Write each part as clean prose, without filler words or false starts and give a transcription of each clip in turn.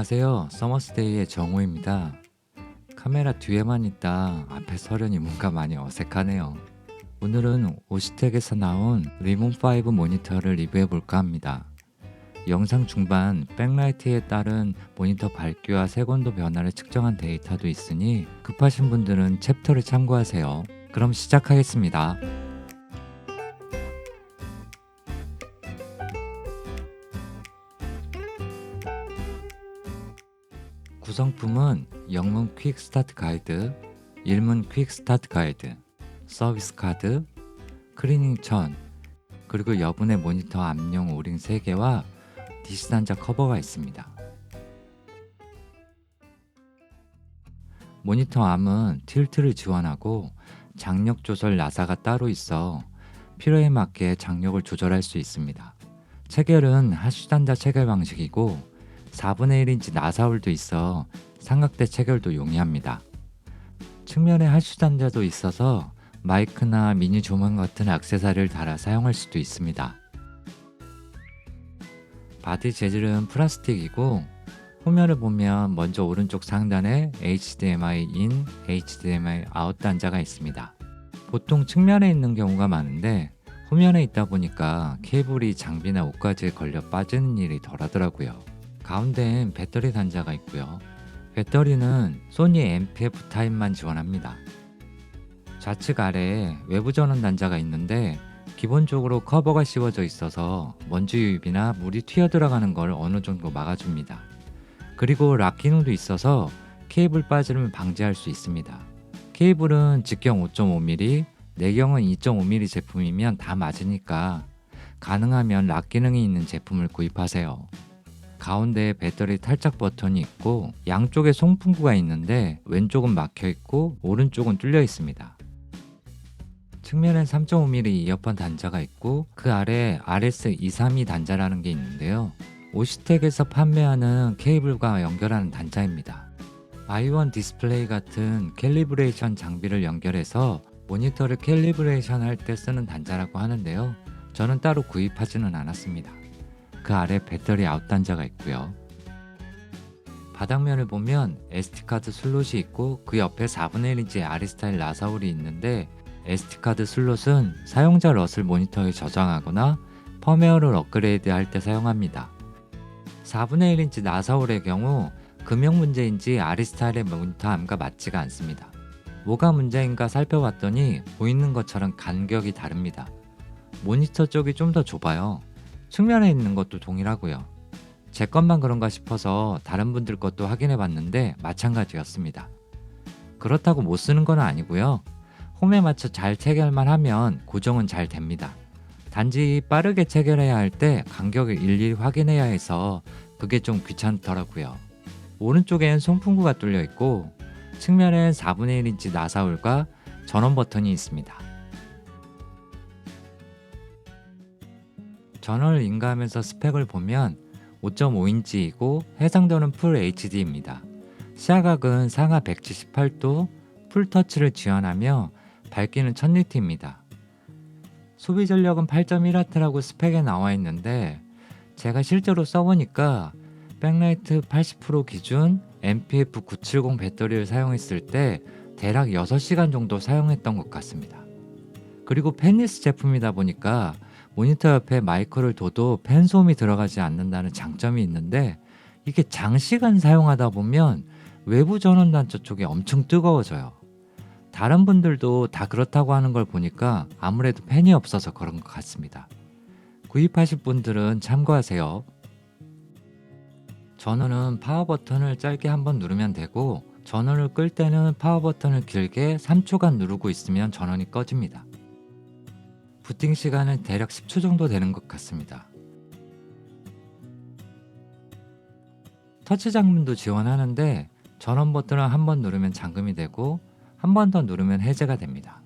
안녕하세요. 서머스데이의 정호입니다. 카메라 뒤에만 있다 앞에 서려니 뭔가 많이 어색하네요. 오늘은 오시텍에서 나온 리몬5 모니터를 리뷰해볼까 합니다. 영상 중반 백라이트에 따른 모니터 밝기와 색온도 변화를 측정한 데이터도 있으니 급하신 분들은 챕터를 참고하세요. 그럼 시작하겠습니다. 구성품은 영문 퀵 스타트 가이드, 일문 퀵 스타트 가이드, 서비스 카드, 클리닝 천, 그리고 여분의 모니터 암용 오링 3개와 디시 단자 커버가 있습니다. 모니터 암은 틸트를 지원하고 장력 조절 나사가 따로 있어 필요에 맞게 장력을 조절할 수 있습니다. 체결은 하슈 단자 체결 방식이고 4분의 1인치 나사홀도 있어 삼각대 체결도 용이합니다. 측면에 하슈 단자도 있어서 마이크나 미니 조명 같은 액세서리를 달아 사용할 수도 있습니다. 바디 재질은 플라스틱이고 후면을 보면 먼저 오른쪽 상단에 HDMI in, HDMI out 단자가 있습니다. 보통 측면에 있는 경우가 많은데 후면에 있다 보니까 케이블이 장비나 옷가지에 걸려 빠지는 일이 덜하더라고요. 가운데엔 배터리 단자가 있고요. 배터리는 소니 MPF 타입만 지원합니다. 좌측 아래에 외부 전원 단자가 있는데 기본적으로 커버가 씌워져 있어서 먼지 유입이나 물이 튀어 들어가는 걸 어느 정도 막아줍니다. 그리고 락 기능도 있어서 케이블 빠짐을 방지할 수 있습니다. 케이블은 직경 5.5mm, 내경은 2.5mm 제품이면 다 맞으니까 가능하면 락 기능이 있는 제품을 구입하세요. 가운데에 배터리 탈착 버튼이 있고 양쪽에 송풍구가 있는데 왼쪽은 막혀 있고 오른쪽은 뚫려 있습니다. 측면엔 3.5mm 이어폰 단자가 있고 그 아래에 RS232 단자라는 게 있는데요. 오시텍에서 판매하는 케이블과 연결하는 단자입니다. I1 디스플레이 같은 캘리브레이션 장비를 연결해서 모니터를 캘리브레이션 할 때 쓰는 단자라고 하는데요. 저는 따로 구입하지는 않았습니다. 그 아래 배터리 아웃 단자가 있고요. 바닥면을 보면 SD카드 슬롯이 있고 그 옆에 4분의 1인치 아리스타일 나사홀이 있는데 SD카드 슬롯은 사용자 럿을 모니터에 저장하거나 펌웨어를 업그레이드 할 때 사용합니다. 4분의 1인치 나사홀의 경우 금형 문제인지 아리스타일의 모니터 암과 맞지가 않습니다. 뭐가 문제인가 살펴봤더니 보이는 것처럼 간격이 다릅니다. 모니터 쪽이 좀 더 좁아요. 측면에 있는 것도 동일하고요. 제 것만 그런가 싶어서 다른 분들 것도 확인해 봤는데 마찬가지였습니다. 그렇다고 못 쓰는 건 아니고요. 홈에 맞춰 잘 체결만 하면 고정은 잘 됩니다. 단지 빠르게 체결해야 할 때 간격을 일일이 확인해야 해서 그게 좀 귀찮더라고요. 오른쪽엔 송풍구가 뚫려 있고 측면엔 4분의 1인치 나사홀과 전원 버튼이 있습니다. 전원을 인가하면서 스펙을 보면 5.5인치이고 해상도는 풀 HD입니다. 시야각은 상하 178도, 풀터치를 지원하며 밝기는 1000니트입니다. 소비 전력은 8.1W라고 스펙에 나와 있는데 제가 실제로 써보니까 백라이트 80% 기준 MPF 970 배터리를 사용했을 때 대략 6시간 정도 사용했던 것 같습니다. 그리고 펜리스 제품이다 보니까 모니터 옆에 마이크를 둬도 팬 소음이 들어가지 않는다는 장점이 있는데 이게 장시간 사용하다 보면 외부 전원 단자 쪽이 엄청 뜨거워져요. 다른 분들도 다 그렇다고 하는 걸 보니까 아무래도 팬이 없어서 그런 것 같습니다. 구입하실 분들은 참고하세요. 전원은 파워 버튼을 짧게 한번 누르면 되고 전원을 끌 때는 파워 버튼을 길게 3초간 누르고 있으면 전원이 꺼집니다. 부팅 시간은 대략 10초 정도 되는 것 같습니다. 터치 잠금도 지원하는데 전원 버튼을 한 번 누르면 잠금이 되고 한 번 더 누르면 해제가 됩니다.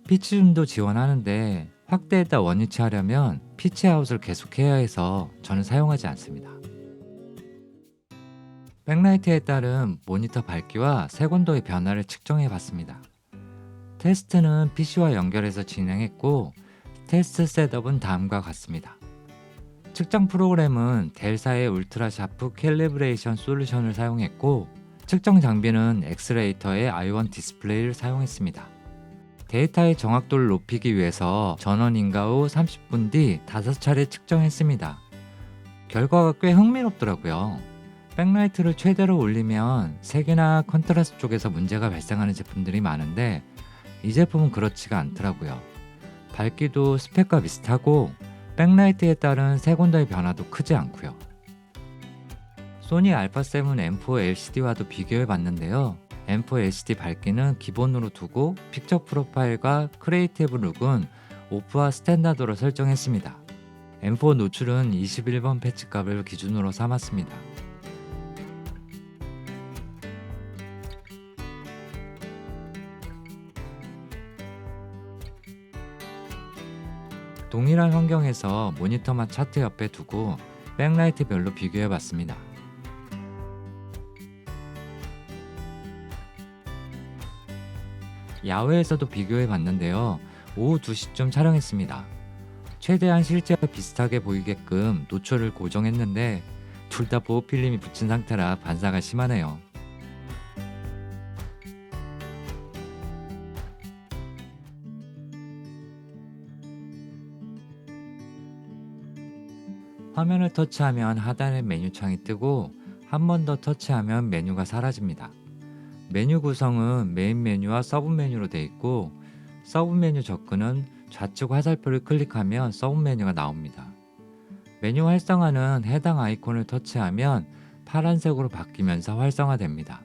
피치줌도 지원하는데 확대에다 원위치 하려면 피치 아웃을 계속해야 해서 저는 사용하지 않습니다. 백라이트에 따른 모니터 밝기와 색온도의 변화를 측정해 봤습니다. 테스트는 PC와 연결해서 진행했고 테스트 셋업은 다음과 같습니다. 측정 프로그램은 델사의 울트라 샤프 캘리브레이션 솔루션을 사용했고, 측정 장비는 엑스레이터의 i1 디스플레이를 사용했습니다. 데이터의 정확도를 높이기 위해서 전원 인가 후 30분 뒤 5차례 측정했습니다. 결과가 꽤 흥미롭더라고요. 백라이트를 최대로 올리면 색이나 컨트라스트 쪽에서 문제가 발생하는 제품들이 많은데 이 제품은 그렇지가 않더라고요. 밝기도 스펙과 비슷하고 백라이트에 따른 색 온도의 변화도 크지 않고요. 소니 알파7 M4 LCD와도 비교해 봤는데요. M4 LCD 밝기는 기본으로 두고 픽처 프로파일과 크리에이티브 룩은 오프와 스탠다드로 설정했습니다. M4 노출은 21번 패치 값을 기준으로 삼았습니다. 동일한 환경에서 모니터만 차트 옆에 두고 백라이트별로 비교해 봤습니다. 야외에서도 비교해 봤는데요. 오후 2시쯤 촬영했습니다. 최대한 실제와 비슷하게 보이게끔 노출을 고정했는데 둘 다 보호 필름이 붙인 상태라 반사가 심하네요. 화면을 터치하면 하단에 메뉴창이 뜨고 한 번 더 터치하면 메뉴가 사라집니다. 메뉴 구성은 메인 메뉴와 서브 메뉴로 되어 있고, 서브 메뉴 접근은 좌측 화살표를 클릭하면 서브 메뉴가 나옵니다. 메뉴 활성화는 해당 아이콘을 터치하면 파란색으로 바뀌면서 활성화됩니다.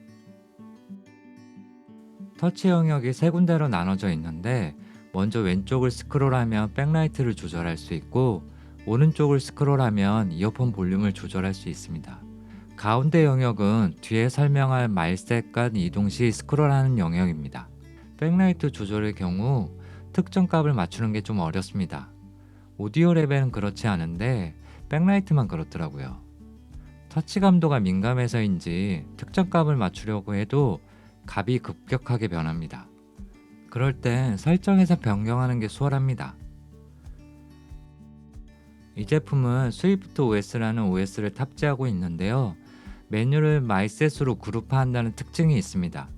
터치 영역이 세 군데로 나눠져 있는데, 먼저 왼쪽을 스크롤하면 백라이트를 조절할 수 있고, 오른쪽을 스크롤하면 이어폰 볼륨을 조절할 수 있습니다. 가운데 영역은 뒤에 설명할 말색 간 이동 시 스크롤하는 영역입니다. 백라이트 조절의 경우 특정 값을 맞추는 게 좀 어렵습니다. 오디오 레벨은 그렇지 않은데 백라이트만 그렇더라고요. 터치 감도가 민감해서인지 특정 값을 맞추려고 해도 값이 급격하게 변합니다. 그럴 땐 설정에서 변경하는 게 수월합니다. 이 제품은 스위프트 OS라는 OS를 탑재하고 있는데요. 메뉴를 마이셋으로 그룹화한다는 특징이 있습니다.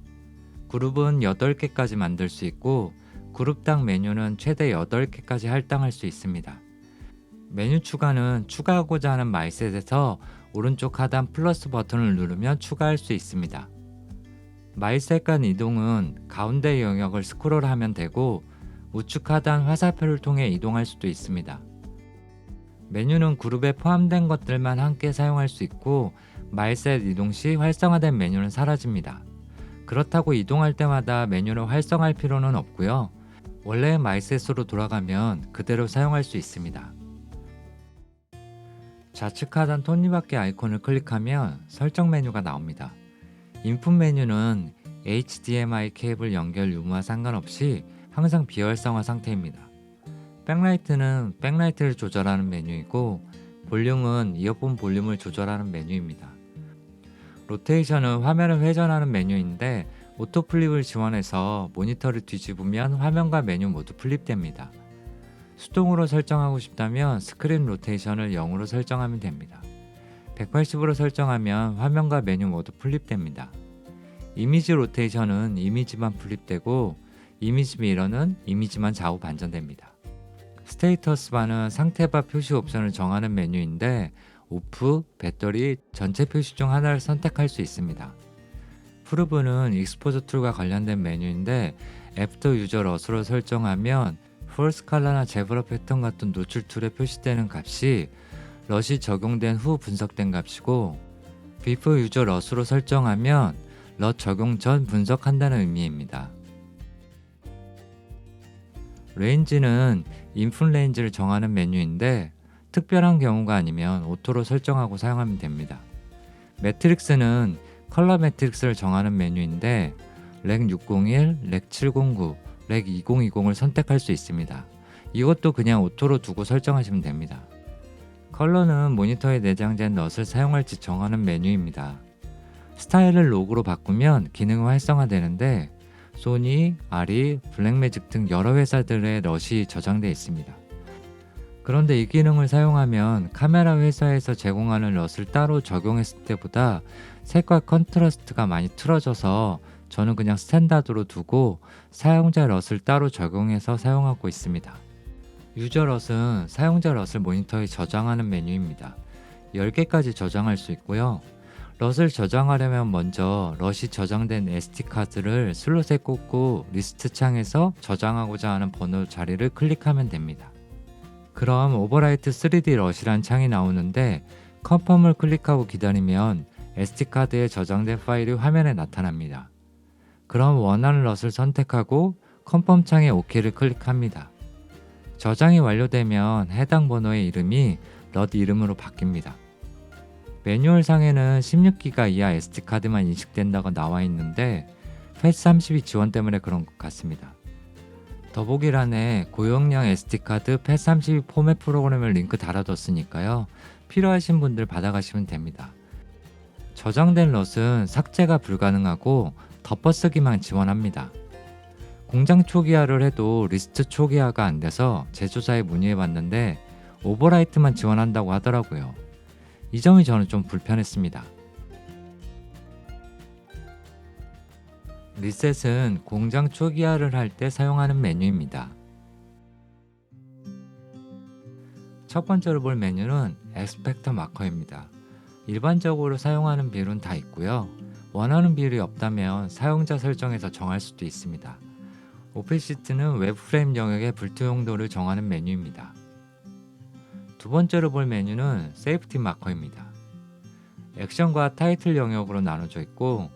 그룹은 8개까지 만들 수 있고 그룹당 메뉴는 최대 8개까지 할당할 수 있습니다. 메뉴 추가는 추가하고자 하는 마이셋에서 오른쪽 하단 플러스 버튼을 누르면 추가할 수 있습니다. 마이셋 간 이동은 가운데 영역을 스크롤하면 되고 우측 하단 화살표를 통해 이동할 수도 있습니다. 메뉴는 그룹에 포함된 것들만 함께 사용할 수 있고 마이셋 이동 시 활성화된 메뉴는 사라집니다. 그렇다고 이동할 때마다 메뉴를 활성화할 필요는 없고요. 원래의 마이셋으로 돌아가면 그대로 사용할 수 있습니다. 좌측 하단 톱니바퀴 아이콘을 클릭하면 설정 메뉴가 나옵니다. 인풋 메뉴는 HDMI 케이블 연결 유무와 상관없이 항상 비활성화 상태입니다. 백라이트는 백라이트를 조절하는 메뉴이고 볼륨은 이어폰 볼륨을 조절하는 메뉴입니다. 로테이션은 화면을 회전하는 메뉴인데 오토 플립을 지원해서 모니터를 뒤집으면 화면과 메뉴 모두 플립됩니다. 수동으로 설정하고 싶다면 스크린 로테이션을 0으로 설정하면 됩니다. 180으로 설정하면 화면과 메뉴 모두 플립됩니다. 이미지 로테이션은 이미지만 플립되고 이미지 미러는 이미지만 좌우 반전됩니다. 스테이터스 바는 상태바 표시 옵션을 정하는 메뉴인데 오프, 배터리, 전체 표시 중 하나를 선택할 수 있습니다. 프루브는 익스포저 툴과 관련된 메뉴인데 애프터 유저 럿으로 설정하면 폴스 컬러나 제브라 패턴 같은 노출 툴에 표시되는 값이 럿이 적용된 후 분석된 값이고 비포 유저 럿으로 설정하면 럿 적용 전 분석한다는 의미입니다. 레인지는 인풋 레인지를 정하는 메뉴인데 특별한 경우가 아니면 오토로 설정하고 사용하면 됩니다. 매트릭스는 컬러 매트릭스를 정하는 메뉴인데 렉 601, 렉 709, 렉 2020을 선택할 수 있습니다. 이것도 그냥 오토로 두고 설정하시면 됩니다. 컬러는 모니터에 내장된 럿을 사용할지 정하는 메뉴입니다. 스타일을 로그로 바꾸면 기능이 활성화되는데 소니, 아리, 블랙매직 등 여러 회사들의 럿이 저장되어 있습니다. 그런데 이 기능을 사용하면 카메라 회사에서 제공하는 럿을 따로 적용했을 때보다 색과 컨트라스트가 많이 틀어져서 저는 그냥 스탠다드로 두고 사용자 럿을 따로 적용해서 사용하고 있습니다. 유저 럿은 사용자 럿을 모니터에 저장하는 메뉴입니다. 10개까지 저장할 수 있고요. 럿을 저장하려면 먼저 럿이 저장된 SD카드를 슬롯에 꽂고 리스트 창에서 저장하고자 하는 번호 자리를 클릭하면 됩니다. 그럼 오버라이트 3D 럿이란 창이 나오는데 컨펌을 클릭하고 기다리면 SD카드에 저장된 파일이 화면에 나타납니다. 그럼 원하는 럿을 선택하고 컨펌 창에 OK를 클릭합니다. 저장이 완료되면 해당 번호의 이름이 럿 이름으로 바뀝니다. 매뉴얼 상에는 16기가 이하 SD카드만 인식된다고 나와 있는데 FAT32 지원 때문에 그런 것 같습니다. 더보기란에 고용량 SD카드 FAT32 포맷 프로그램을 링크 달아뒀으니까요. 필요하신 분들 받아가시면 됩니다. 저장된 럿은 삭제가 불가능하고 덮어쓰기만 지원합니다. 공장 초기화를 해도 리스트 초기화가 안 돼서 제조사에 문의해봤는데 오버라이트만 지원한다고 하더라고요. 이 점이 저는 좀 불편했습니다. 리셋은 공장 초기화를 할 때 사용하는 메뉴입니다. 첫 번째로 볼 메뉴는 엑스펙터 마커입니다. 일반적으로 사용하는 비율은 다 있고요. 원하는 비율이 없다면 사용자 설정에서 정할 수도 있습니다. 오피시트는 웹 프레임 영역의 불투 용도를 정하는 메뉴입니다. 두 번째로 볼 메뉴는 세이프티 마커입니다. 액션과 타이틀 영역으로 나눠져 있고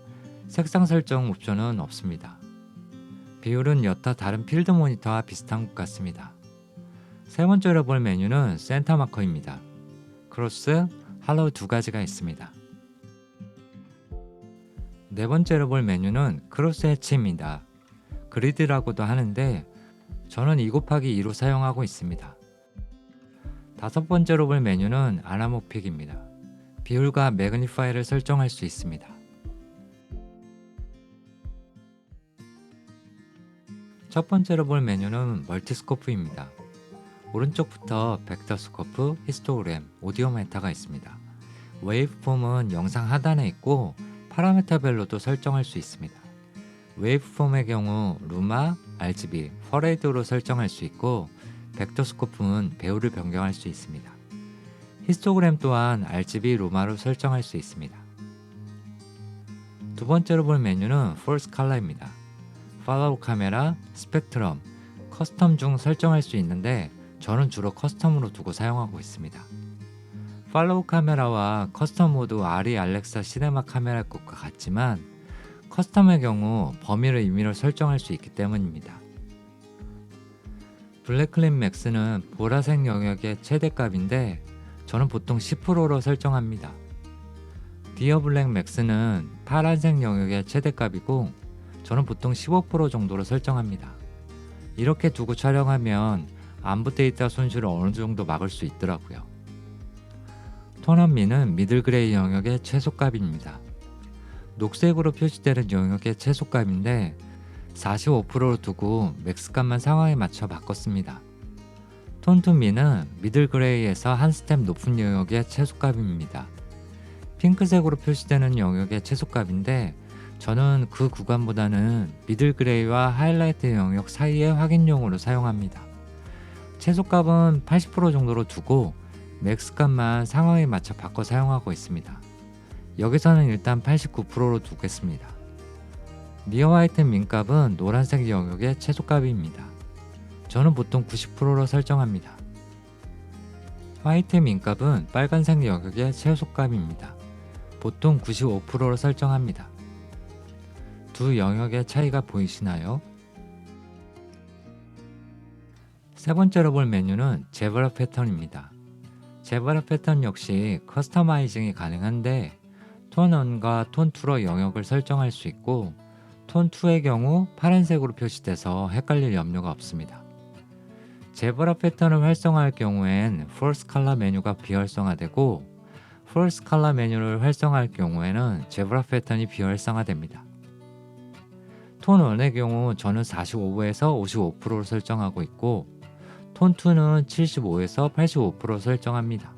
색상 설정 옵션은 없습니다. 비율은 여타 다른 필드 모니터와 비슷한 것 같습니다. 세 번째로 볼 메뉴는 센터 마커입니다. 크로스, 할로우 두 가지가 있습니다. 네 번째로 볼 메뉴는 크로스 해치입니다. 그리드라고도 하는데 저는 2 곱하기 2로 사용하고 있습니다. 다섯 번째로 볼 메뉴는 아나모픽입니다. 비율과 매그니파이를 설정할 수 있습니다. 첫 번째로 볼 메뉴는 멀티스코프입니다. 오른쪽부터 벡터 스코프, 히스토그램, 오디오 메타가 있습니다. 웨이브폼은 영상 하단에 있고 파라미터별로도 설정할 수 있습니다. 웨이브폼의 경우 루마, RGB, 퍼레이드로 설정할 수 있고 벡터 스코프는 배우를 변경할 수 있습니다. 히스토그램 또한 RGB, 루마로 설정할 수 있습니다. 두 번째로 볼 메뉴는 폴스 컬러입니다. 팔로우 카메라, 스펙트럼, 커스텀 중 설정할 수 있는데 저는 주로 커스텀으로 두고 사용하고 있습니다. 팔로우 카메라와 커스텀 모두 RE 알렉사 시네마 카메라 것과 같지만 커스텀의 경우 범위를 임의로 설정할 수 있기 때문입니다. 블랙클립 맥스는 보라색 영역의 최대값인데 저는 보통 10%로 설정합니다. 디어 블랙 맥스는 파란색 영역의 최대값이고 저는 보통 15% 정도로 설정합니다. 이렇게 두고 촬영하면 안부 데이터 손실을 어느 정도 막을 수 있더라고요. 톤업미는 미들 그레이 영역의 최소값입니다. 녹색으로 표시되는 영역의 최소값인데 45%로 두고 맥스값만 상황에 맞춰 바꿨습니다. 톤투미는 미들 그레이에서 한 스텝 높은 영역의 최소값입니다. 핑크색으로 표시되는 영역의 최소값인데 저는 그 구간보다는 미들 그레이와 하이라이트 영역 사이의 확인용으로 사용합니다. 최소값은 80% 정도로 두고 맥스값만 상황에 맞춰 바꿔 사용하고 있습니다. 여기서는 일단 89%로 두겠습니다. 니어 화이트 민값은 노란색 영역의 최소값입니다. 저는 보통 90%로 설정합니다. 화이트 민값은 빨간색 영역의 최소값입니다. 보통 95%로 설정합니다. 두 영역의 차이가 보이시나요? 세 번째로 볼 메뉴는 제브라 패턴입니다. 제브라 패턴 역시 커스터마이징이 가능한데 톤 1과 톤 2로 영역을 설정할 수 있고 톤 2의 경우 파란색으로 표시돼서 헷갈릴 염려가 없습니다. 제브라 패턴을 활성화할 경우엔 False Color 메뉴가 비활성화되고 False Color 메뉴를 활성화할 경우에는 제브라 패턴이 비활성화됩니다. 톤 1의 경우 저는 45에서 55%로 설정하고 있고 톤2는 75에서 85% 설정합니다.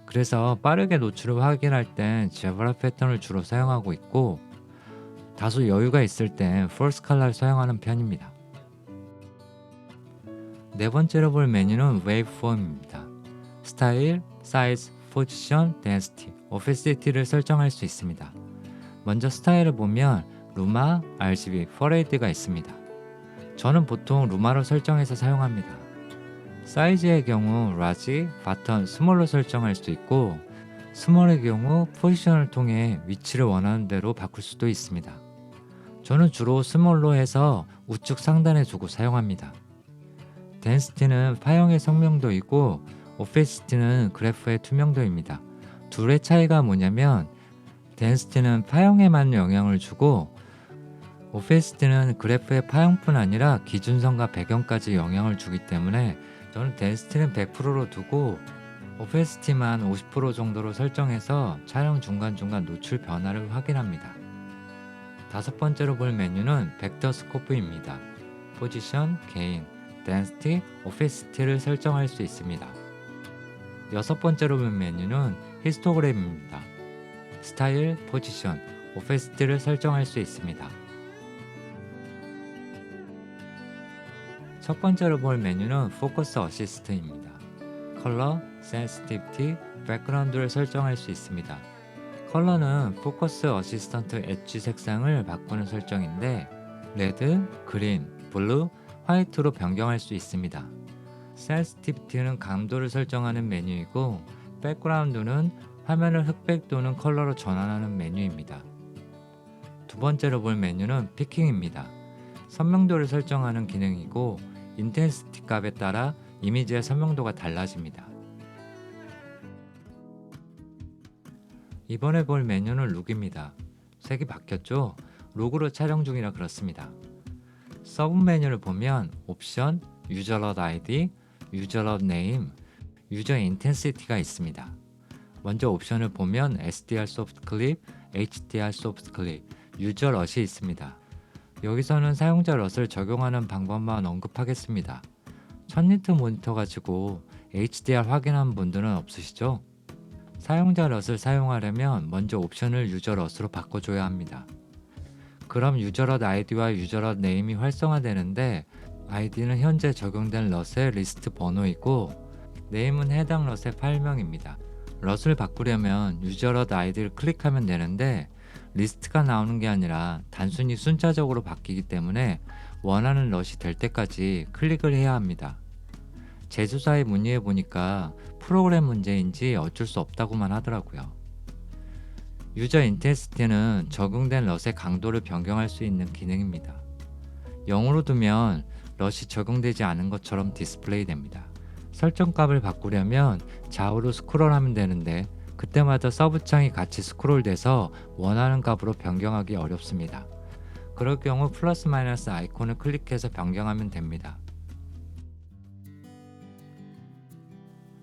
그래서 빠르게 노출을 확인할 땐 제브라 패턴을 주로 사용하고 있고 다소 여유가 있을 땐 폴스 컬러를 사용하는 편입니다. 네 번째로 볼 메뉴는 웨이브폼입니다. 스타일, 사이즈, 포지션, 덴시티, 오페시티를 설정할 수 있습니다. 먼저 스타일을 보면 루마, RGB, 퍼레이드가 있습니다. 저는 보통 루마로 설정해서 사용합니다. 사이즈의 경우 라지, 바턴, 스몰로 설정할 수 있고 스몰의 경우 포지션을 통해 위치를 원하는 대로 바꿀 수도 있습니다. 저는 주로 스몰로 해서 우측 상단에 두고 사용합니다. 덴시티는 파형의 선명도이고 오페시티는 그래프의 투명도입니다. 둘의 차이가 뭐냐면 덴시티는 파형에만 영향을 주고 오페시티는 그래프의 파형뿐 아니라 기준선과 배경까지 영향을 주기 때문에 저는 덴시티는 100%로 두고 오페시티만 50% 정도로 설정해서 촬영 중간중간 노출 변화를 확인합니다. 다섯 번째로 볼 메뉴는 벡터 스코프입니다. 포지션, 게인, 덴시티, 오페시티를 설정할 수 있습니다. 여섯 번째로 볼 메뉴는 히스토그램입니다. 스타일, 포지션, 오페시티를 설정할 수 있습니다. 첫 번째로 볼 메뉴는 포커스 어시스트입니다. 컬러, 센시티비티, 백그라운드를 설정할 수 있습니다. 컬러는 포커스 어시스턴트 엣지 색상을 바꾸는 설정인데 레드, 그린, 블루, 화이트로 변경할 수 있습니다. 센시티비티는 감도를 설정하는 메뉴이고 백그라운드는 화면을 흑백 또는 컬러로 전환하는 메뉴입니다. 두 번째로 볼 메뉴는 피킹입니다. 선명도를 설정하는 기능이고 인텐시티 값에 따라 이미지의 선명도가 달라집니다. 이번에 볼 메뉴는 룩입니다. 색이 바뀌었죠? 룩으로 촬영 중이라 그렇습니다. 서브 메뉴를 보면 옵션, 유저럿 아이디, 유저럿 네임, 유저 인텐시티가 있습니다. 먼저 옵션을 보면 SDR 소프트 클립, HDR 소프트 클립, 유저 럿이 있습니다. 여기서는 사용자 럿을 적용하는 방법만 언급하겠습니다. 1000니트 모니터 가지고 HDR 확인한 분들은 없으시죠? 사용자 럿을 사용하려면 먼저 옵션을 유저 럿으로 바꿔줘야 합니다. 그럼 유저럿 아이디와 유저럿 네임이 활성화되는데 아이디는 현재 적용된 럿의 리스트 번호이고 네임은 해당 럿의 파일명입니다. 럿을 바꾸려면 유저럿 아이디를 클릭하면 되는데 리스트가 나오는 게 아니라 단순히 순차적으로 바뀌기 때문에 원하는 럿이 될 때까지 클릭을 해야 합니다. 제조사에 문의해 보니까 프로그램 문제인지 어쩔 수 없다고만 하더라고요. 유저 인텐시티는 적용된 럿의 강도를 변경할 수 있는 기능입니다. 0으로 두면 럿이 적용되지 않은 것처럼 디스플레이 됩니다. 설정값을 바꾸려면 좌우로 스크롤하면 되는데 그때마다 서브창이 같이 스크롤돼서 원하는 값으로 변경하기 어렵습니다. 그럴 경우 플러스 마이너스 아이콘을 클릭해서 변경하면 됩니다.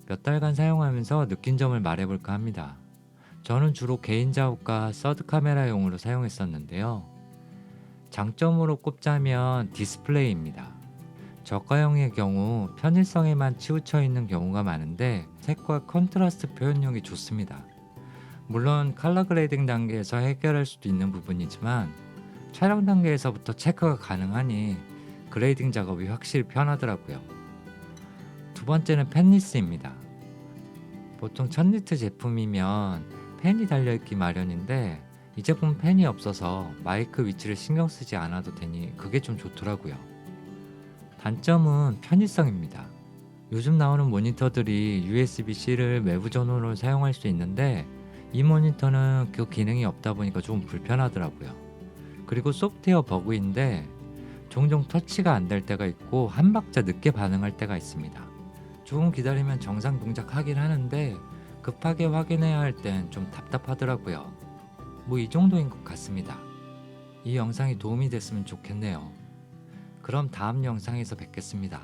몇 달간 사용하면서 느낀 점을 말해볼까 합니다. 저는 주로 개인 작업과 서드 카메라용으로 사용했었는데요. 장점으로 꼽자면 디스플레이입니다. 저가형의 경우 편의성에만 치우쳐 있는 경우가 많은데 색과 컨트라스트 표현력이 좋습니다. 물론 컬러 그레이딩 단계에서 해결할 수도 있는 부분이지만 촬영 단계에서부터 체크가 가능하니 그레이딩 작업이 확실히 편하더라고요. 두 번째는 펜리스입니다. 보통 1000니트 제품이면 펜이 달려있기 마련인데 이 제품은 펜이 없어서 마이크 위치를 신경 쓰지 않아도 되니 그게 좀 좋더라고요. 단점은 편의성입니다. 요즘 나오는 모니터들이 USB-C를 외부 전원으로 사용할 수 있는데 이 모니터는 그 기능이 없다 보니까 좀 불편하더라고요. 그리고 소프트웨어 버그인데 종종 터치가 안 될 때가 있고 한 박자 늦게 반응할 때가 있습니다. 조금 기다리면 정상 동작하긴 하는데 급하게 확인해야 할 땐 좀 답답하더라고요. 뭐 이 정도인 것 같습니다. 이 영상이 도움이 됐으면 좋겠네요. 그럼 다음 영상에서 뵙겠습니다.